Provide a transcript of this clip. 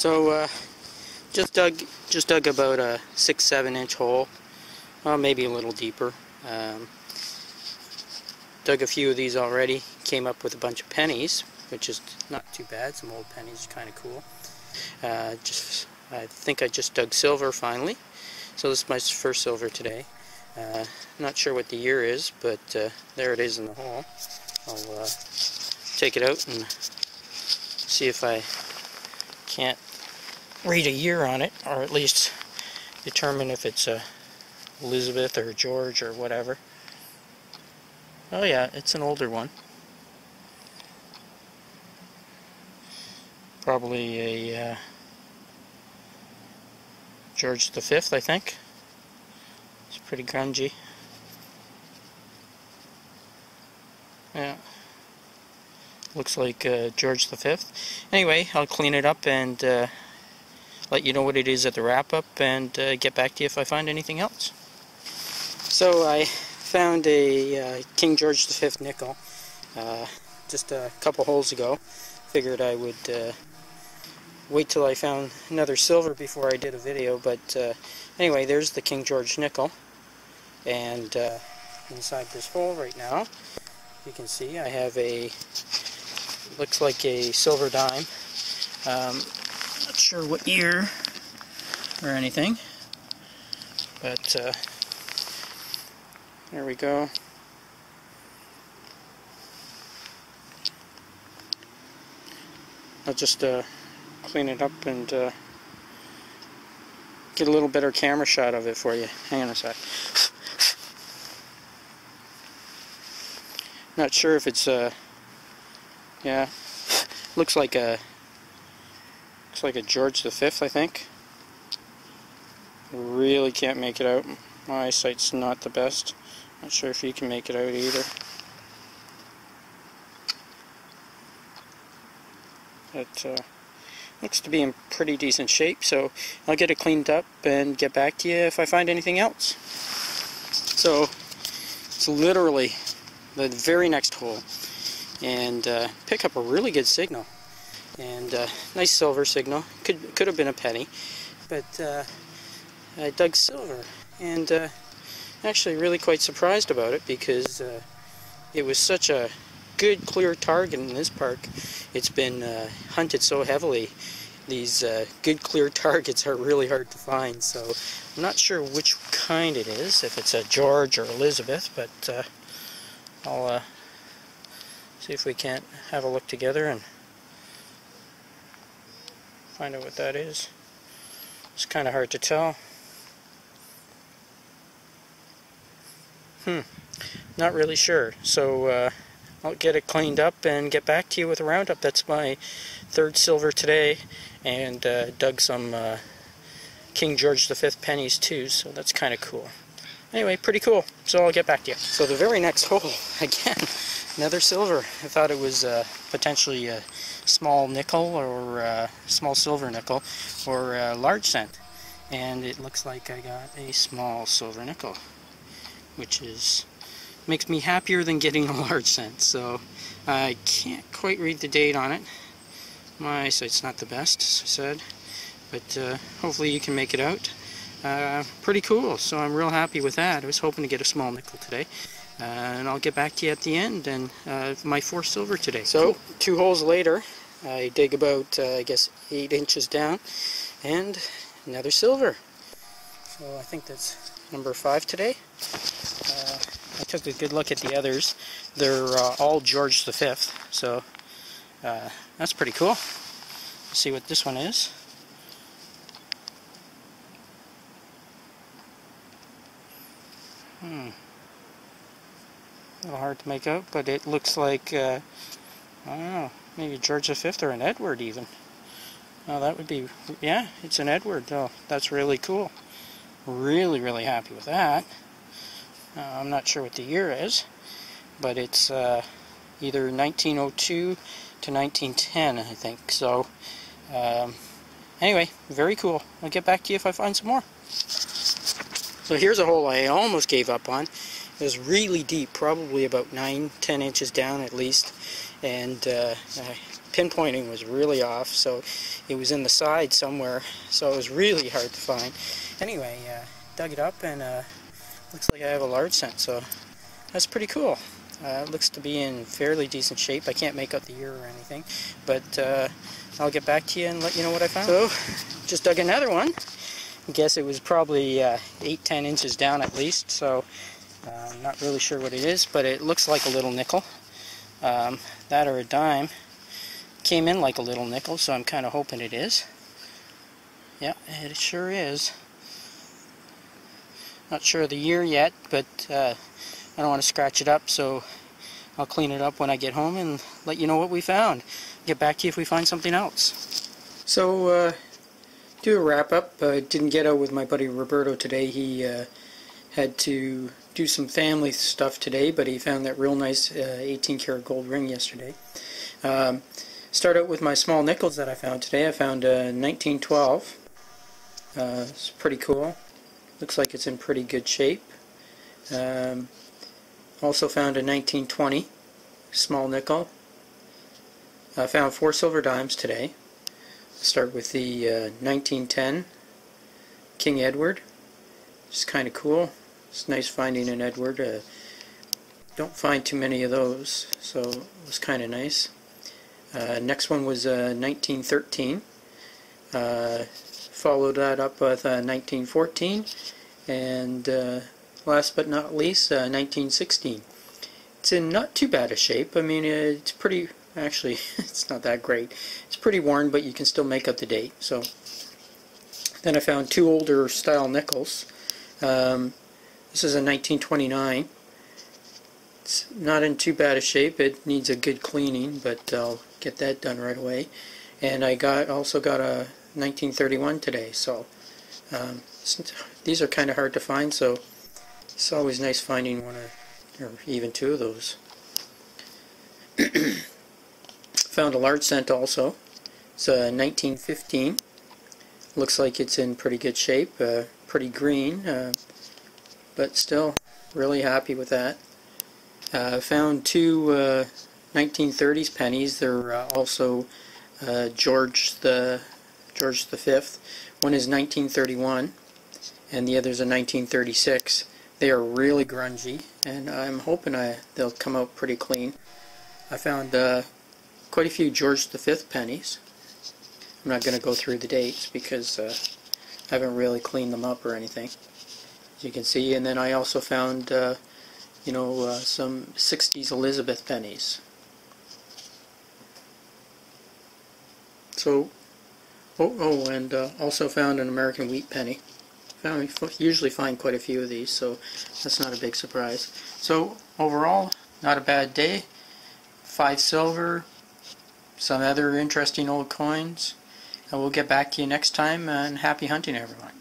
So just dug about a 6-7 inch hole, maybe a little deeper. Dug a few of these already. Came up with a bunch of pennies, which is not too bad. Some old pennies, kind of cool. I think I just dug silver finally. So this is my first silver today. Not sure what the year is, but there it is in the hole. I'll take it out and see if I can't read a year on it, or at least determine if it's a Elizabeth or George or whatever. Oh yeah, it's an older one. Probably a George V, I think. It's pretty grungy. Yeah. Looks like George V. Anyway, I'll clean it up and let you know what it is at the wrap-up, and get back to you if I find anything else. So I found a King George V nickel just a couple holes ago. Figured I would wait till I found another silver before I did a video, but anyway, there's the King George nickel, and inside this hole right now you can see I have a, looks like a silver dime. Not sure what year or anything, but there we go. I'll just clean it up and get a little better camera shot of it for you. Hang on a sec. Not sure if it's yeah, looks like a George V, I think. Really can't make it out. My eyesight's not the best. Not sure if you can make it out either. It looks to be in pretty decent shape, so I'll get it cleaned up and get back to you if I find anything else. So it's literally the very next hole, and pick up a really good signal, and nice silver signal. Could have been a penny, but I dug silver, and actually really quite surprised about it, because it was such a good clear target in this park. It's been hunted so heavily. These good clear targets are really hard to find, so I'm not sure which kind it is, if it's a George or Elizabeth, but I'll see if we can't have a look together and find out what that is. It's kind of hard to tell. Not really sure, so I'll get it cleaned up and get back to you with a roundup. That's my third silver today, and dug some King George V pennies too, so that's kind of cool. Anyway, pretty cool, so I'll get back to you. So the very next hole, again, another silver. I thought it was potentially a small nickel, or small silver nickel, or a large cent, and it looks like I got a small silver nickel, which makes me happier than getting a large cent. So I can't quite read the date on it. My eyesight's not the best, as I said, but hopefully you can make it out. Pretty cool, so I'm real happy with that. I was hoping to get a small nickel today, and I'll get back to you at the end, and my fourth silver today. So, cool. 2 holes later, I dig about, I guess, 8 inches down, and another silver. So I think that's number 5 today. I took a good look at the others. They're all George V, so that's pretty cool. Let's see what this one is. A little hard to make out, but it looks like, I don't know, maybe George V or an Edward even. Oh, that would be, yeah, it's an Edward. Oh, that's really cool. Really, really happy with that. I'm not sure what the year is, but it's either 1902 to 1910, I think. So, anyway, very cool. I'll get back to you if I find some more. So here's a hole I almost gave up on, It was really deep, probably about 9-10 inches down at least, and pinpointing was really off, so it was in the side somewhere, so it was really hard to find. Anyway, dug it up, and looks like I have a large scent, so that's pretty cool. It looks to be in fairly decent shape. I can't make out the ear or anything, but I'll get back to you and let you know what I found. So, just dug another one. I guess it was probably 8-10 inches down at least, so I'm not really sure what it is, but it looks like a little nickel. That or a dime. Came in like a little nickel, so I'm kind of hoping it is. Yeah, it sure is. Not sure of the year yet, but I don't want to scratch it up, so I'll clean it up when I get home and let you know what we found. Get back to you if we find something else. So, do a wrap up. I didn't get out with my buddy Roberto today. He had to do some family stuff today, but he found that real nice 18 karat gold ring yesterday. Start out with my small nickels that I found today. I found a 1912. It's pretty cool. Looks like it's in pretty good shape. Also found a 1920 small nickel. I found 4 silver dimes today. Start with the 1910 King Edward. It's kind of cool. It's nice finding an Edward. Don't find too many of those, so it was kind of nice. Next one was 1913. Followed that up with 1914, and last but not least 1916. It's in not too bad a shape. I mean, it's pretty, actually it's not that great. It's pretty worn, but you can still make out the date. So then I found 2 older style nickels. This is a 1929. It's not in too bad a shape. It needs a good cleaning, but I'll get that done right away. And I also got a 1931 today, so these are kind of hard to find, so it's always nice finding one or even 2 of those. Found a large cent also. It's a 1915. Looks like it's in pretty good shape, pretty green, but still really happy with that. Found 2 1930s pennies. They're also George the Fifth. One is 1931 and the other is a 1936. They are really grungy, and I'm hoping they'll come out pretty clean. I found quite a few George the Fifth pennies. I'm not going to go through the dates because I haven't really cleaned them up or anything, as you can see. And then I also found some 60s Elizabeth pennies. So, and also found an American wheat penny. Usually find quite a few of these, so that's not a big surprise. So overall, not a bad day. 5 silver, some other interesting old coins. And we'll get back to you next time, and happy hunting, everyone.